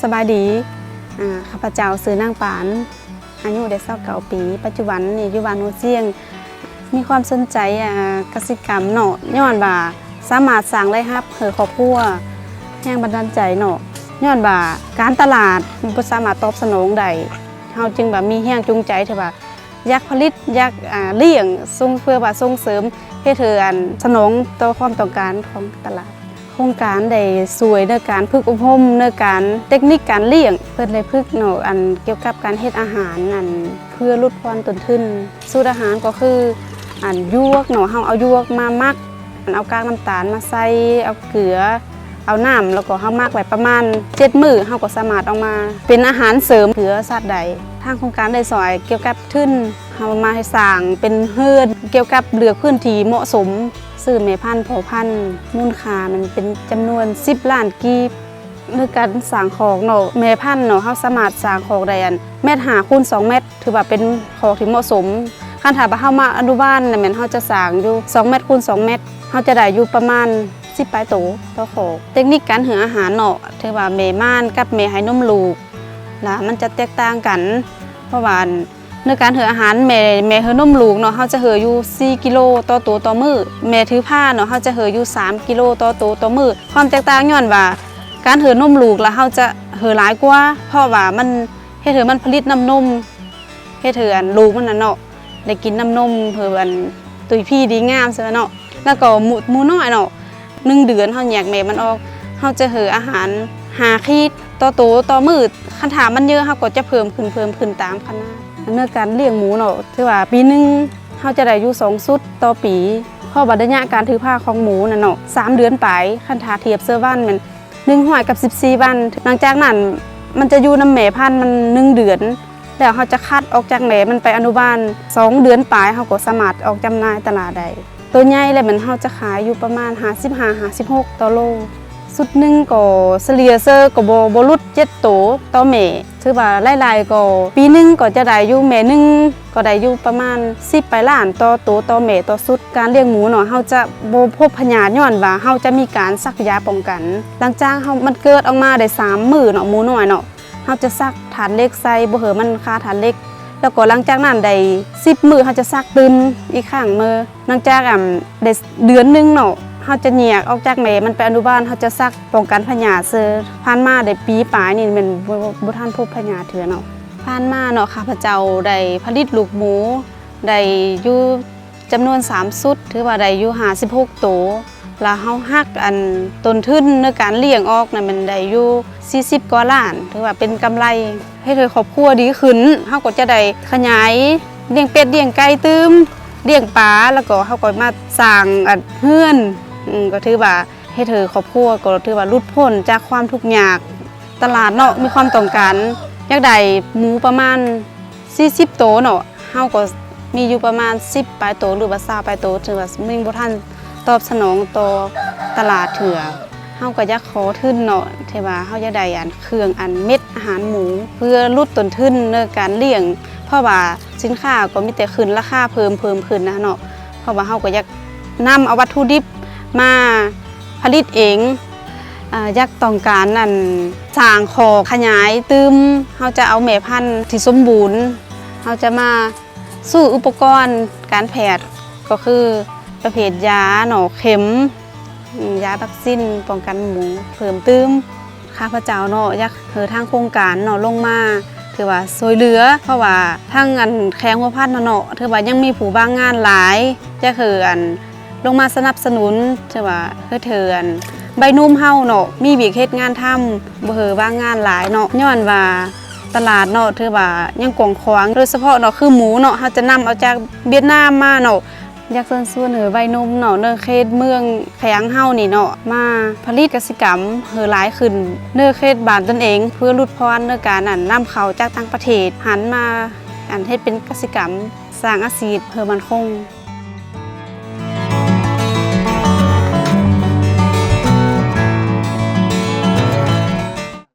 สบายดีข้าพเจ้าซื้อนางปานอายุได้29 ปีปัจจุบันนี่อยู่บ้านโนเซียงมีความสนใจกสิกรรมเนาะย้อนว่าสามารถสร้างรายรับให้ครอบครัวแรงบันดาลใจเนาะย้อนว่าการตลาดบ่สามารถตอบสนองได้เฮาจึงแบบมีแรงจูงใจที่ว่าอยากผลิตอยากเลี้ยงเพื่อว่าส่งเสริมให้เธอสนองต่อความต้องการของตลาดโครงการได้สวยในการฝึกอบรมในการเทคนิคการเลี้ยงเพื่อได้ฝึกเนาะเกี่ยวกับการเฮ็ดอาหารเพื่อลดความต้นทุนสูตรอาหารก็คือยวกเนาะเฮาเอายวกมามักเอากากน้ำตาลมาใส่เอาเกลือเอาน้ำแล้วก็เฮามักไว้ประมาณ7 มื้อเฮาก็สามารถเอามาเป็นอาหารเสริมเพื่อสัตว์ใดทางโครงการได้สอนเกี่ยวกับทุนเฮามาให้สร้างเป็นเฮือนเกี่ยวกับเลือกพื้นที่เหมาะสมซื้อแม่พันธุ์พ่อพันธุ์มูลค่ามันเป็นจำนวน10 ล้านกีบในการสร้างคอกเนาะแม่พันธุ์เนาะเฮาสามารถสร้างคอกได้1.5 x 2 เมตรถือว่าเป็นคอกที่เหมาะสมคันถ้าเฮามาอนุบาลน่ะแม่นเฮาจะสร้างอยู่2 เมตร x 2 เมตรเฮาจะได้อยู่ประมาณ10 ปลายโตต่อคอกเทคนิคการให้อาหารเนาะถือว่าแม่ม่านกับแม่ให้นมลูกล่ะมันจะแตกต่างกันเพราะว่าในการให้อาหารแม่ให้นมลูกเนาะเฮาจะให้อยู่4 กิโลต่อโตต่อมื้อแม่ถือผ้าเนาะเฮาจะให้อยู่3 กิโลต่อโตต่อมื้อความแตกต่างย้อนว่าการให้นมลูกแล้วเฮาจะให้หลายกว่าเพราะว่ามันเฮ็ดให้มันผลิตน้ำนมเฮ็ดให้ลูกมันน่ะเนาะได้กินน้ำนมเพื่อตุยพี่ดีงามใช่มั้ยเนาะแล้วก็หมูน้อยเนาะ1 เดือนเฮาแยกแม่มันออกเฮาจะให้อาหาร5 ขีดต่อโตต่อมื้อคันถามมันเยอะเฮาก็จะเพิ่มขึ้นตามขนาดในการเลี้ยงหมูเนาะถือว่าปีนึงเฮาจะได้อยู่2 ชุดต่อปีเพราะว่าระยะการถือผ้าของหมูน่ะเนาะ3 เดือนไปคันถ้าเทียบเซอร์วันมัน100กับ14 วันหลังจากนั้นมันจะอยู่นำแม่พันธุ์มัน1 เดือนแล้วเฮาจะคัดออกจากแม่มันไปอนุบาล2 เดือนปลายเฮาก็สามารถออกจำหน่ายตลาดได้ตัวใหญ่แล้วมันเฮาจะขายอยู่ประมาณ55-56ต่อโลสุดหนึ่งก็เฉลี่ยเซอร์ก็บ่ลุด7 โตต่อแม่ถือว่าหลายๆก็ปีนึงก็จะได้อยู่แม่นึงก็ได้อยู่ประมาณ10 ปลายล้านต่อโตต่อแม่ต่อสุดการเลี้ยงหมูเนาะเฮาจะบ่พบพยาธิย้อนว่าเฮาจะมีการซักยาป้องกันหลังจากเฮามันเกิดออกมาได้3 มื้อเนาะหมูน้อยเนาะเฮาจะซักฐานเหล็กใส่บ่ให้มันคาฐานเหล็กแล้วก็หลังจากนั้นได้10 มื้อเฮาจะซักตื่นอีกครั้งมื้อหลังจากได้เดือนนึงเนาะเฮาจะแยกออกจากแม่มันไปอนุบาลเฮาจะซักป้องกันพยาธิเซอผ่านมาได้ปีปลายนี่มันบ่ทันพบพยาธิเถื่อเนาะผ่านมาเนาะข้าพเจ้าได้ผลิตลูกหมูได้อยู่จำนวน3 ชุดถือว่าได้อยู่56 โตแล้วเฮาหักต้นทุนในการเลี้ยงออกน่ะมันได้อยู่40 กว่าล้านถือว่าเป็นกำไรให้ครอบครัวดีขึ้นเฮาก็จะได้ขยายเลี้ยงเป็ดเลี้ยงไก่ตื้มเลี้ยงปลาแล้วก็เฮาก็มาสร้างเฮือนก็ถือว่าให้ครอบครัวก็ถือว่าหลุดพ้นจากความทุกข์ยากตลาดเนาะมีความต้องการอยากได้หมูประมาณ40 โตเนาะเฮาก็มีอยู่ประมาณ10 ปลายโตหรือว่า20 ปลายโตถือว่ามันบ่ทันตอบสนองต่อตลาดเถื่อเฮาก็อยากขอทุนเนาะที่ว่าเฮาจะได้เครื่องเม็ดอาหารหมูเพื่อลดต้นทุนในการเลี้ยงเพราะว่าสินค้าก็มีแต่ขึ้นราคาเพิ่มขึ้นนะเนาะเพราะว่าเฮาก็อยากนำเอาวัตถุดิบมาผลิตเองอยากต้องการสร้างคอกขยายตื้มเฮาจะเอาแม่พันธุ์ที่สมบูรณ์เฮาจะมาซื้ออุปกรณ์การแพทย์ก็คือประเภทยาเนาะเข็มยาวัคซีนป้องกันหมูเพิ่มตื้มข้าพเจ้าเนาะอยากทางโครงการเนาะลงมาถือว่าซอยเหลือเพราะว่าทางแข้งหัวพันเนาะถือว่ายังมีผู้บ้างงานหลายจะลงมาสนับสนุนถือว่าใบนุ่มเฮาเนาะมีวิกเฮ็ดงานทำบ่บ้างงานหลายเนาะย้อนว่าตลาดเนาะถือว่ายังกว้างขวางโดยเฉพาะเนาะคือหมูเนาะเฮาจะนำเอาจากเวียดนามมาเนาะอยากเชิญชวนใบนุ่มเนาะในเขตเมืองแขยงเฮานี่เนาะมาผลิตกสิกรรมหลายขึ้นในเขตบ้านตนเองเพื่อลดพรในการนำเข้าจากต่างประเทศหันมาเฮ็ดเป็นกสิกรรมสร้างอาชีพเพื่อมั่นคง